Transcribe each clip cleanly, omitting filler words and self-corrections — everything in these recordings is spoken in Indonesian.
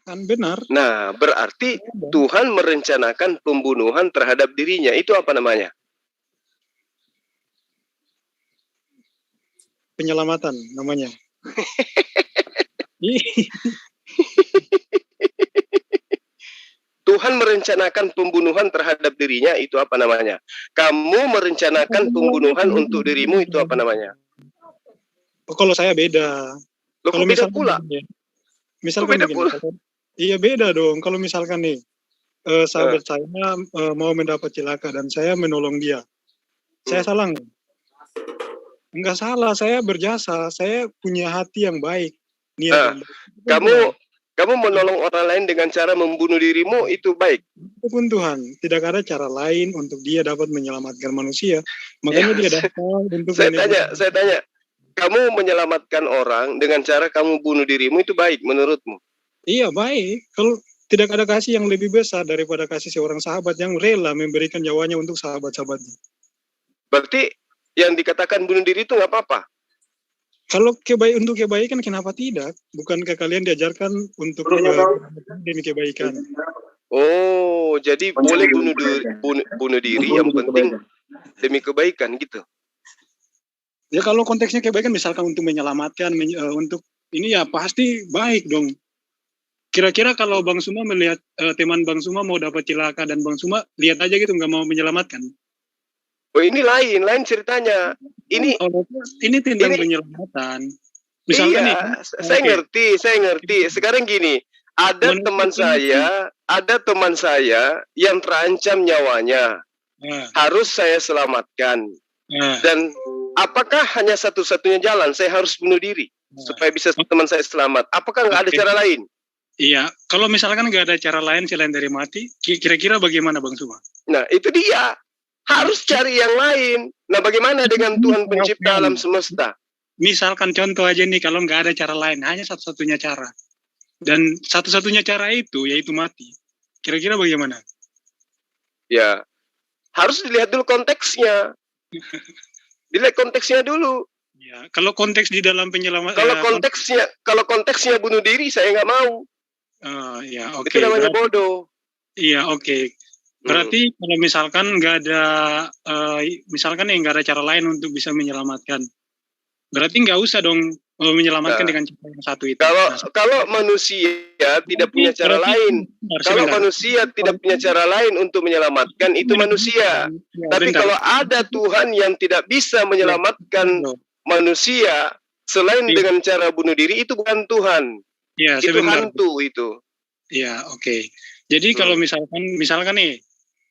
Kan benar. Nah, berarti Tuhan merencanakan pembunuhan terhadap dirinya. Itu apa namanya? Penyelamatan namanya. Tuhan merencanakan pembunuhan terhadap dirinya, itu apa namanya? Kamu merencanakan pembunuhan untuk dirimu, itu apa namanya? Oh, kalau saya beda. Loh, Kalau kok beda misalkan pula? misalkan Kok beda begini, pula? iya beda dong. Kalau misalkan nih sahabat saya mau mendapat celaka dan saya menolong dia, saya salah nggak? Enggak salah, saya berjasa, saya punya hati yang baik, niat yang baik. Kamu menolong orang lain dengan cara membunuh dirimu, itu baik. Itu pun Tuhan, tidak ada cara lain untuk dia dapat menyelamatkan manusia. Makanya dia datang untuk saya tanya, kamu menyelamatkan orang dengan cara kamu bunuh dirimu, itu baik menurutmu? Iya, baik. Kalau tidak ada kasih yang lebih besar daripada kasih seorang sahabat yang rela memberikan nyawanya untuk sahabat-sahabatnya. Berarti yang dikatakan bunuh diri itu nggak apa-apa? Kalau untuk kebaikan, kenapa tidak? Bukankah kalian diajarkan untuk demi kebaikan? Oh, jadi boleh bunuh diri, yang penting demi kebaikan gitu. Ya kalau konteksnya kebaikan, misalkan untuk menyelamatkan, untuk ini ya pasti baik dong. Kira-kira kalau Bang Suma melihat teman Bang Suma mau dapat celaka dan Bang Suma lihat aja gitu nggak mau menyelamatkan. Oh, ini lain ceritanya. Ini tentang penyelamatan. Misalkan iya, saya ngerti. Sekarang gini, ada teman saya yang terancam nyawanya. Harus saya selamatkan. Dan apakah hanya satu-satunya jalan saya harus bunuh diri supaya bisa teman saya selamat? Apakah nggak ada cara lain? Iya, kalau misalkan nggak ada cara lain selain dari mati, kira-kira bagaimana Bang Suma? Nah, itu dia. Harus cari yang lain. Nah, bagaimana dengan Tuhan pencipta alam semesta? Misalkan contoh aja nih, kalau nggak ada cara lain, hanya satu-satunya cara. Dan satu-satunya cara itu, yaitu mati. Kira-kira bagaimana? Ya, harus dilihat dulu konteksnya. Dilihat konteksnya dulu. Ya, kalau konteks di dalam penyelamatan. Kalau konteksnya bunuh diri, saya nggak mau. Ya, oke. Itu namanya bodoh. Iya, oke. Berarti kalau misalkan nggak ada, misalkan nggak ada cara lain untuk bisa menyelamatkan, berarti nggak usah dong menyelamatkan dengan cara yang satu itu. Kalau manusia tidak punya cara lain, untuk menyelamatkan, itu manusia. Tapi kalau ada Tuhan yang tidak bisa menyelamatkan manusia selain dengan cara bunuh diri, itu bukan Tuhan. Ya, itu hantu itu. Ya, oke. Jadi kalau misalkan nih,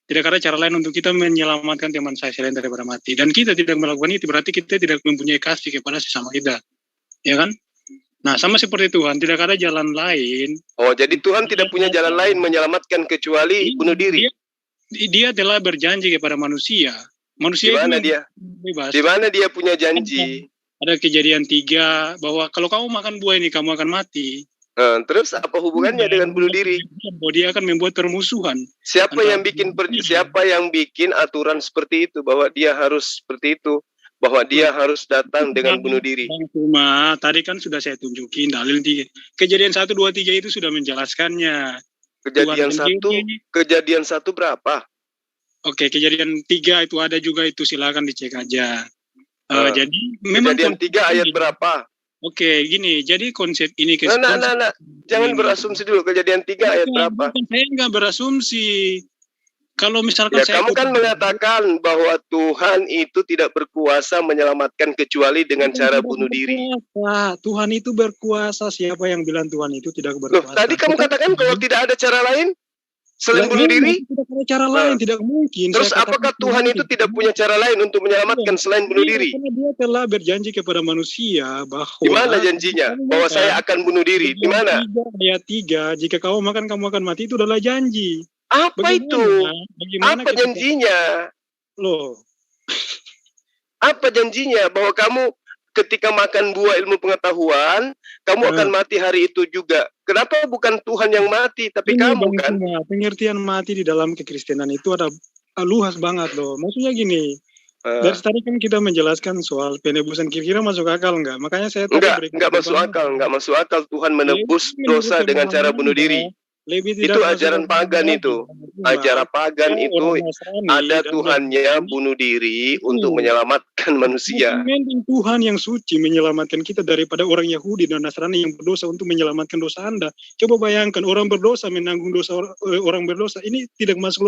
tidak ada cara lain untuk kita menyelamatkan teman saya selain daripada mati. Dan kita tidak melakukan itu, berarti kita tidak mempunyai kasih kepada sesama kita. Ya kan? Nah, sama seperti Tuhan, tidak ada jalan lain. Oh, jadi Tuhan tidak punya jalan lain menyelamatkan kecuali bunuh diri. Dia telah berjanji kepada manusia. Manusia di mana dia? Bebas. Di mana dia punya janji? Ada Kejadian 3 bahwa kalau kamu makan buah ini kamu akan mati. Terus apa hubungannya dengan bunuh diri? Dia akan membuat permusuhan. Siapa yang bikin aturan seperti itu, bahwa dia harus seperti itu, bahwa dia harus datang dengan bunuh diri? Cuma tadi kan sudah saya tunjukin dalil di Kejadian 1, 2, 3 itu sudah menjelaskannya. Kejadian 1 berapa? Oke, Kejadian 3 itu ada juga, itu silakan dicek aja. Jadi memang Kejadian 3 ayat berapa? Oke, gini, jadi konsep ini jangan berasumsi dulu. Kejadian 3 ayat berapa? Saya nggak berasumsi. Kalau misalkan kamu kan mengatakan bahwa Tuhan itu tidak berkuasa menyelamatkan kecuali dengan cara bunuh diri. Tuhan itu berkuasa. Siapa yang bilang Tuhan itu tidak berkuasa? Tadi kamu katakan kalau tidak ada cara lain selain bunuh diri? Tidak ada cara lain, tidak mungkin. Terus apakah Tuhan itu tidak punya cara lain untuk menyelamatkan selain bunuh diri? Karena dia telah berjanji kepada manusia bahwa... Di mana janjinya? Bahwa saya akan bunuh diri. Di mana? Ayat 3, jika kamu makan kamu akan mati, itu adalah janji. Apa itu? Apa janjinya? Loh. Apa janjinya? Bahwa kamu ketika makan buah ilmu pengetahuan, kamu akan mati hari itu juga. Kenapa bukan Tuhan yang mati, tapi kamu kan? Pengertian mati di dalam kekristenan itu ada luas banget loh. Maksudnya gini, Dari tadi kan kita menjelaskan soal penebusan, kira-kira masuk akal nggak? Makanya saya enggak masuk akal Tuhan menebus dosa dengan cara bunuh diri. Itu ajaran pagan itu. Ajaran pagan itu ada Tuhannya bunuh diri untuk menyelamatkan manusia. Mending Tuhan yang suci menyelamatkan kita daripada orang Yahudi dan Nasrani yang berdosa untuk menyelamatkan dosa Anda. Coba bayangkan orang berdosa menanggung dosa orang berdosa. Ini tidak masuk